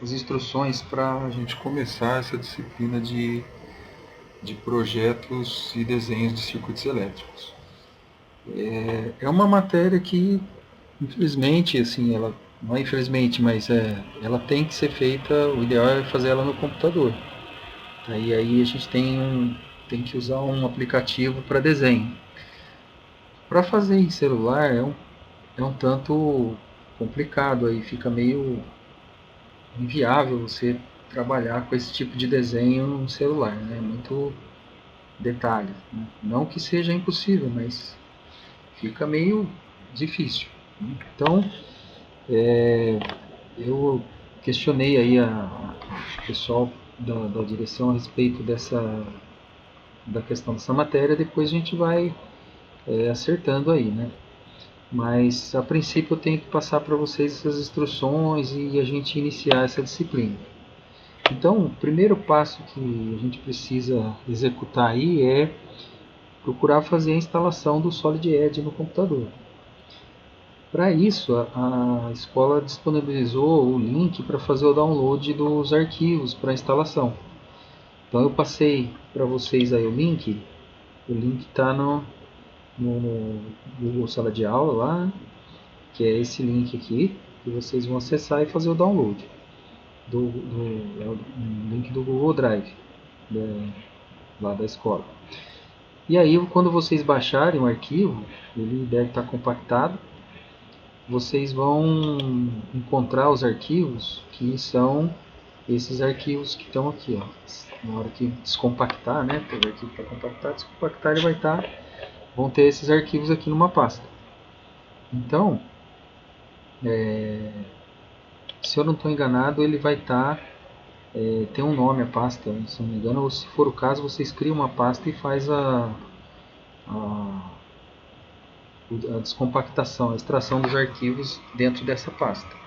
as instruções para a gente começar essa disciplina de projetos e desenhos de circuitos elétricos. É uma matéria que, infelizmente, assim, ela não é infelizmente, mas ela tem que ser feita. O ideal é fazer ela no computador. E aí a gente tem que usar um aplicativo para desenho. Para fazer em celular é um tanto complicado, aí fica meio inviável você trabalhar com esse tipo de desenho no celular, né? Muito detalhe, né? Não que seja impossível, mas fica meio difícil. Então, eu questionei aí o pessoal da direção a respeito da questão dessa matéria, depois a gente vai acertando aí, né? Mas a princípio eu tenho que passar para vocês essas instruções e a gente iniciar essa disciplina. Então, o primeiro passo que a gente precisa executar aí é procurar fazer a instalação do Solid Edge no computador. Para isso, a escola disponibilizou o link para fazer o download dos arquivos para instalação. Então eu passei para vocês aí o link está no Google Sala de Aula lá, que é esse link aqui, que vocês vão acessar e fazer o download do link do Google Drive, lá da escola. E aí, quando vocês baixarem o arquivo, ele deve estar compactado, vocês vão encontrar os arquivos que são esses arquivos que estão aqui, ó. Na hora que descompactar, né, o arquivo para compactar, descompactar, ele vai estar, vão ter esses arquivos aqui numa pasta. Então, se eu não estou enganado, ele vai estar, tem um nome a pasta, se não me engano, ou se for o caso, vocês criam uma pasta e faz a descompactação, a extração dos arquivos dentro dessa pasta.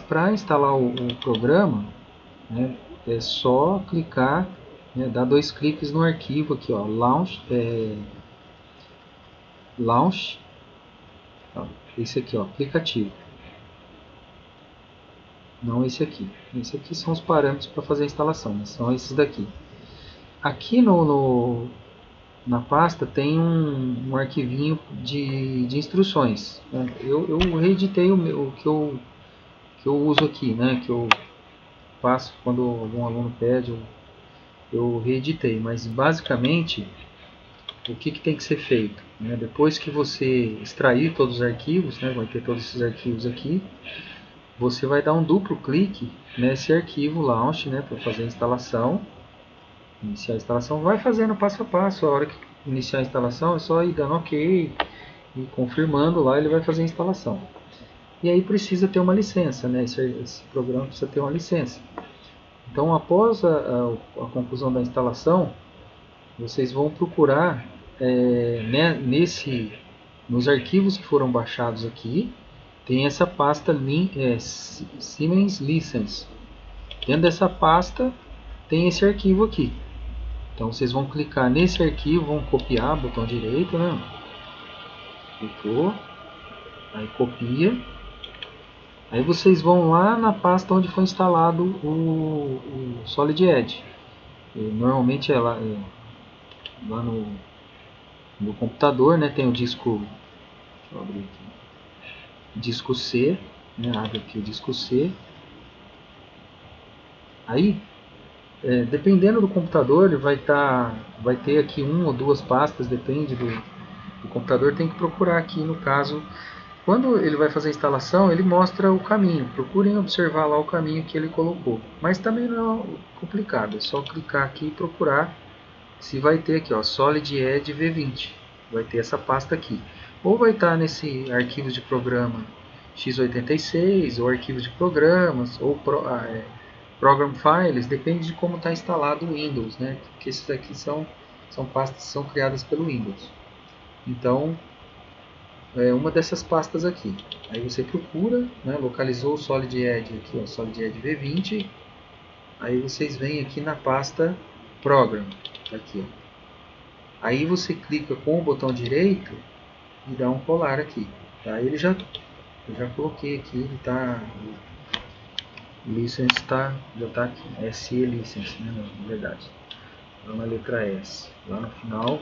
Para instalar o programa, né, é só clicar, né, dar 2 cliques no arquivo aqui, ó, launch, ó, esse aqui, ó, aplicativo. Não esse aqui. Esse aqui são os parâmetros para fazer a instalação, né, são esses daqui. Aqui na pasta tem um arquivinho de instruções. Né? Eu reeditei o que eu uso aqui, né, que eu faço quando algum aluno pede, eu reeditei, mas basicamente o que tem que ser feito? Né? Depois que você extrair todos os arquivos, né, vai ter todos esses arquivos aqui, você vai dar um duplo clique nesse arquivo launch, né, para fazer a instalação, iniciar a instalação, vai fazendo passo a passo, a hora que iniciar a instalação é só ir dando ok e confirmando lá, ele vai fazer a instalação. E aí precisa ter uma licença, né? Esse programa precisa ter uma licença. Então, após a conclusão da instalação, vocês vão procurar né, nos arquivos que foram baixados aqui, tem essa pasta Siemens License. Dentro dessa pasta tem esse arquivo aqui. Então vocês vão clicar nesse arquivo, vão copiar, botão direito, né? Clicou, aí copia. Aí vocês vão lá na pasta onde foi instalado o Solid Edge. Normalmente lá no computador, né, tem o disco, deixa eu abrir aqui, disco C, né, abre aqui o disco C. Aí, dependendo do computador, ele vai ter aqui 1 ou 2 pastas, depende do computador, tem que procurar aqui no caso. Quando ele vai fazer a instalação, ele mostra o caminho. Procurem observar lá o caminho que ele colocou. Mas também não é complicado, é só clicar aqui e procurar se vai ter aqui, ó, Solid Edge V20. Vai ter essa pasta aqui. Ou vai estar nesse arquivo de programa x86, ou arquivo de programas, ou Program Files, depende de como está instalado o Windows, né? Porque esses aqui são pastas que são criadas pelo Windows. Então, uma dessas pastas aqui. Aí você procura, né, localizou o Solid Edge aqui, ó, Solid Edge V20. Aí vocês vêm aqui na pasta Program, tá aqui, ó. Aí você clica com o botão direito e dá um colar aqui. Tá? Eu já coloquei aqui, ele está license já está aqui, SE license, né, na verdade. Então na letra S, lá no final,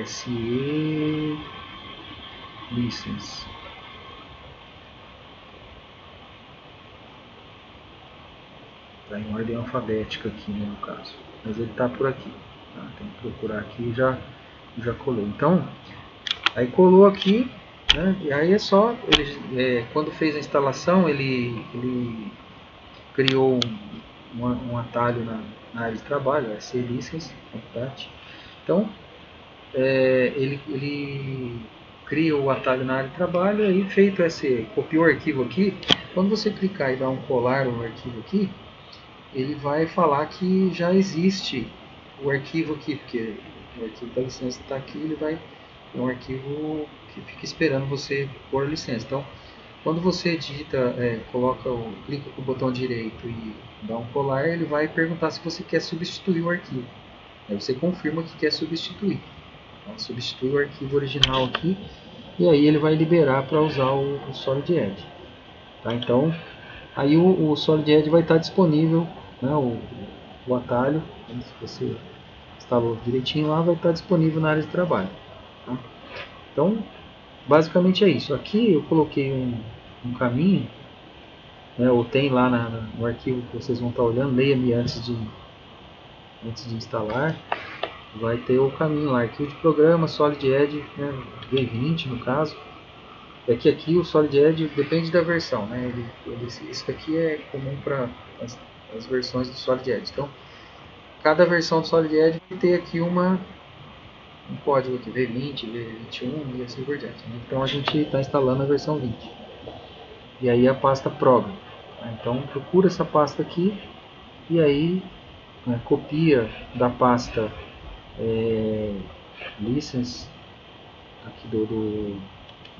SE license. Está em ordem alfabética aqui, né, no caso, mas ele está por aqui, tá? Tem que procurar aqui e já colou. Então, aí colou aqui, né, e aí é só, quando fez a instalação, ele criou um atalho na área de trabalho, SE license, então ele cria o atalho na área de trabalho, e feito copiou o arquivo aqui, quando você clicar e dar um colar no arquivo aqui, ele vai falar que já existe o arquivo aqui, porque o arquivo da licença está aqui, é um arquivo que fica esperando você pôr a licença. Então, quando você digita, clica com o botão direito e dá um colar, ele vai perguntar se você quer substituir o arquivo. Aí você confirma que quer substituir. Então, substitui o arquivo original aqui, e aí ele vai liberar para usar o Solid Edge. Tá? Então, aí o Solid Edge vai estar disponível, né, o atalho, se você instalou direitinho lá, vai estar disponível na área de trabalho. Tá? Então, basicamente é isso. Aqui eu coloquei um caminho, né, ou tem lá no arquivo que vocês vão estar olhando, leia-me antes de instalar, vai ter o caminho lá, arquivo de programa, Solid Edge, né, V20 no caso. É que aqui o Solid Edge depende da versão, né? Isso aqui é comum para as versões do Solid Edge. Então, cada versão do Solid Edge vai ter aqui um código aqui, V20, V21 e assim por diante. Né? Então a gente está instalando a versão 20. E aí a pasta Program. Então procura essa pasta aqui e aí, né, copia da pasta license aqui do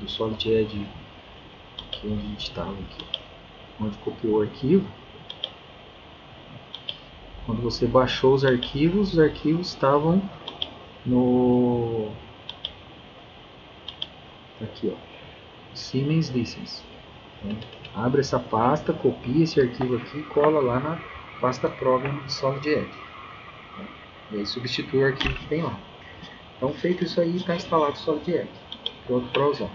Solid Edge, aqui onde a gente estava aqui, onde copiou o arquivo. Quando você baixou os arquivos estavam no aqui, ó, Siemens License. Então, abre essa pasta, copia esse arquivo aqui e cola lá na pasta Program do Solid Edge. E aí substitui o arquivo que tem lá. Então, feito isso aí, está instalado o Solid Edge, pronto para usar.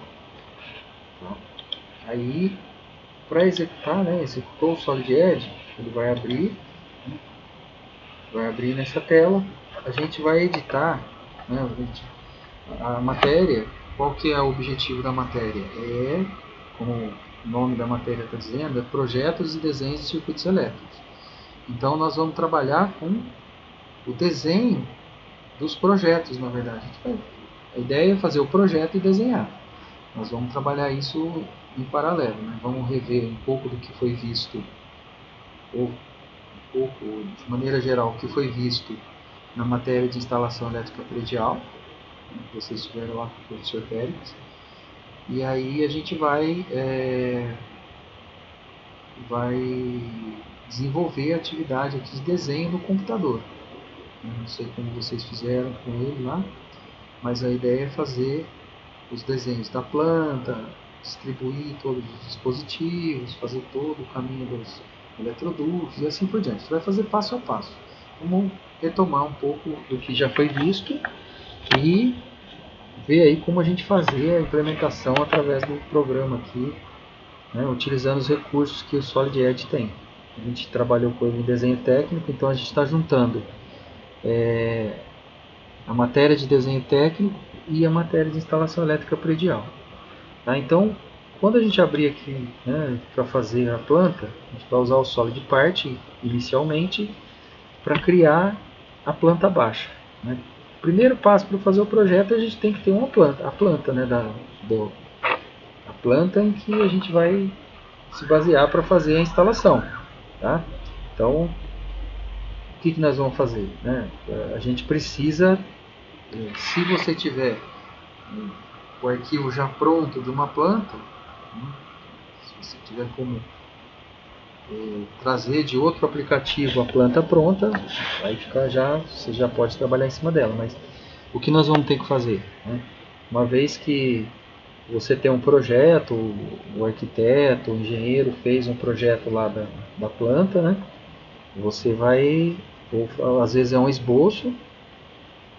Tá? Aí, para executar, né, executou o Solid Edge, ele vai abrir nessa tela. A gente vai editar, né, a matéria. Qual que é o objetivo da matéria? Como o nome da matéria está dizendo, é projetos e desenhos de circuitos elétricos. Então nós vamos trabalhar com o desenho dos projetos, na verdade. A ideia é fazer o projeto e desenhar. Nós vamos trabalhar isso em paralelo, né? Vamos rever um pouco do que foi visto, ou de maneira geral, o que foi visto na matéria de instalação elétrica predial, que vocês estiveram lá com o professor Pérez. E aí a gente vai desenvolver a atividade aqui de desenho no computador. Eu não sei como vocês fizeram com ele lá, mas a ideia é fazer os desenhos da planta, distribuir todos os dispositivos, fazer todo o caminho dos eletrodutos e assim por diante. Você vai fazer passo a passo. Vamos retomar um pouco do que já foi visto e ver aí como a gente fazer a implementação através do programa aqui, né, utilizando os recursos que o Solid Edge tem. A gente trabalhou com ele em desenho técnico, então a gente está juntando a matéria de desenho técnico e a matéria de instalação elétrica predial. Tá? Então, quando a gente abrir aqui, né, para fazer a planta, a gente vai usar o Solid Part inicialmente para criar a planta baixa. Né? O primeiro passo para fazer o projeto, a gente tem que ter uma planta, a planta, né, a planta em que a gente vai se basear para fazer a instalação. Tá? Então, o que nós vamos fazer? Né? A gente precisa, se você tiver o arquivo já pronto de uma planta, né? Se você tiver como trazer de outro aplicativo a planta pronta, vai ficar você já pode trabalhar em cima dela. Mas o que nós vamos ter que fazer? Né? Uma vez que você tem um projeto, o arquiteto, o engenheiro fez um projeto lá da planta, né? Você vai, ou às vezes é um esboço,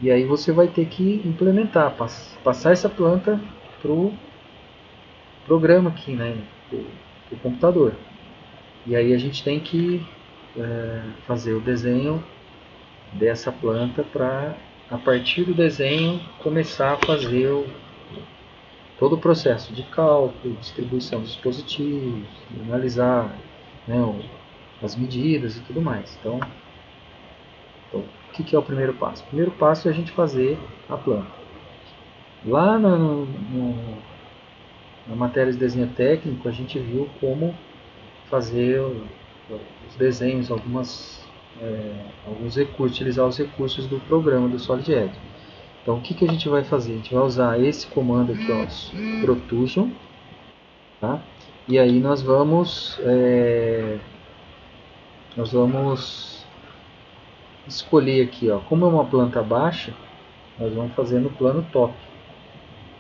e aí você vai ter que implementar, passar essa planta para o programa aqui, né? O computador. E aí a gente tem que fazer o desenho dessa planta para, a partir do desenho, começar a fazer todo o processo de cálculo, distribuição dos dispositivos, analisar, né, as medidas e tudo mais. Então, o que é o primeiro passo? O primeiro passo é a gente fazer a planta. Lá na matéria de desenho técnico, a gente viu como fazer os desenhos, alguns recursos, utilizar os recursos do programa do SolidEdge. Então, o que a gente vai fazer? A gente vai usar esse comando aqui, ó, Protrusion, tá? E aí nós vamos escolher aqui, ó, como é uma planta baixa, nós vamos fazer no plano top.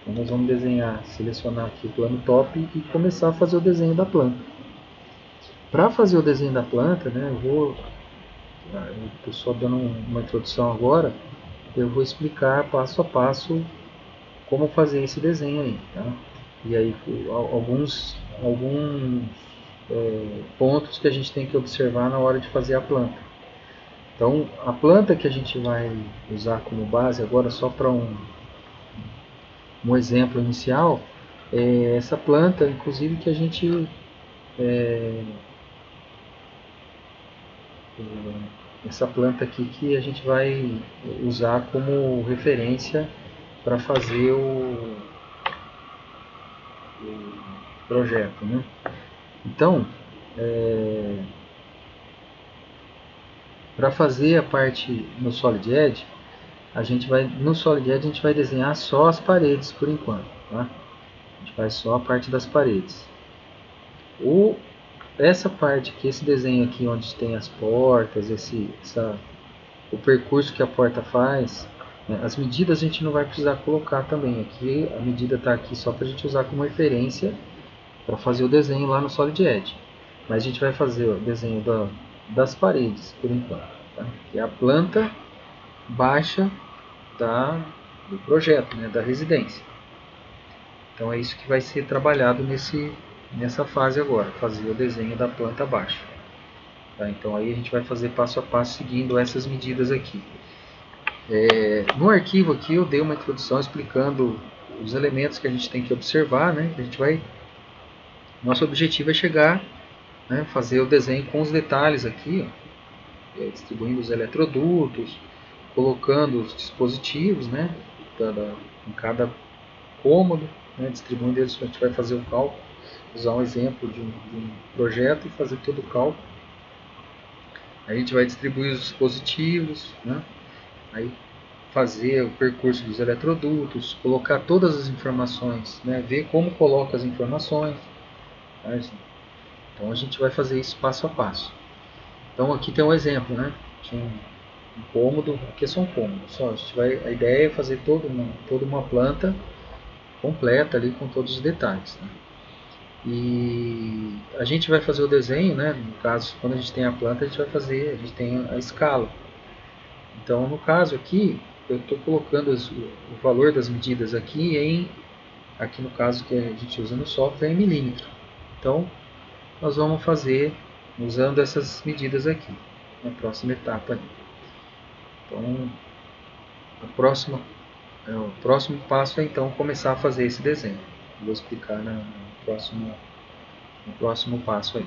Então nós vamos desenhar, selecionar aqui o plano top e começar a fazer o desenho da planta. Para fazer o desenho da planta, né, eu estou só dando uma introdução agora, eu vou explicar passo a passo como fazer esse desenho aí, tá? E aí alguns pontos que a gente tem que observar na hora de fazer a planta. Então, a planta que a gente vai usar como base agora, só para um exemplo inicial, é essa planta, inclusive, que a gente essa planta aqui que a gente vai usar como referência para fazer o projeto, né? Então, para fazer a parte no SolidEdge, no SolidEdge a gente vai desenhar só as paredes por enquanto, tá? A gente faz só a parte das paredes. Essa parte aqui, esse desenho aqui onde tem as portas, o percurso que a porta faz, né, as medidas a gente não vai precisar colocar também. Aqui a medida está aqui só para a gente usar como referência para fazer o desenho lá no SolidEdge. Mas a gente vai fazer o desenho das paredes por enquanto, tá? Que é a planta baixa do projeto, né, da residência. Então é isso que vai ser trabalhado nessa fase agora, fazer o desenho da planta baixa. Tá? Então aí a gente vai fazer passo a passo seguindo essas medidas aqui. No arquivo aqui eu dei uma introdução explicando os elementos que a gente tem que observar, né? Nosso objetivo é chegar, né, fazer o desenho com os detalhes aqui, ó, distribuindo os eletrodutos, colocando os dispositivos, né, em cada cômodo, né, distribuindo eles. A gente vai fazer o cálculo, usar um exemplo de um projeto e fazer todo o cálculo. A gente vai distribuir os dispositivos, né, aí fazer o percurso dos eletrodutos, colocar todas as informações, né, ver como coloca as informações. Tá? Então a gente vai fazer isso passo a passo. Então aqui tem um exemplo, né? Tinha um cômodo, aqui é só um cômodo. A ideia é fazer toda uma planta completa ali com todos os detalhes. Né? E a gente vai fazer o desenho, né? No caso, quando a gente tem a planta, a gente tem a escala. Então no caso aqui, eu estou colocando o valor das medidas aqui no caso que a gente usa no software, em milímetro. Então nós vamos fazer usando essas medidas aqui, na próxima etapa. Então, o próximo passo é então começar a fazer esse desenho. Vou explicar no próximo passo aí.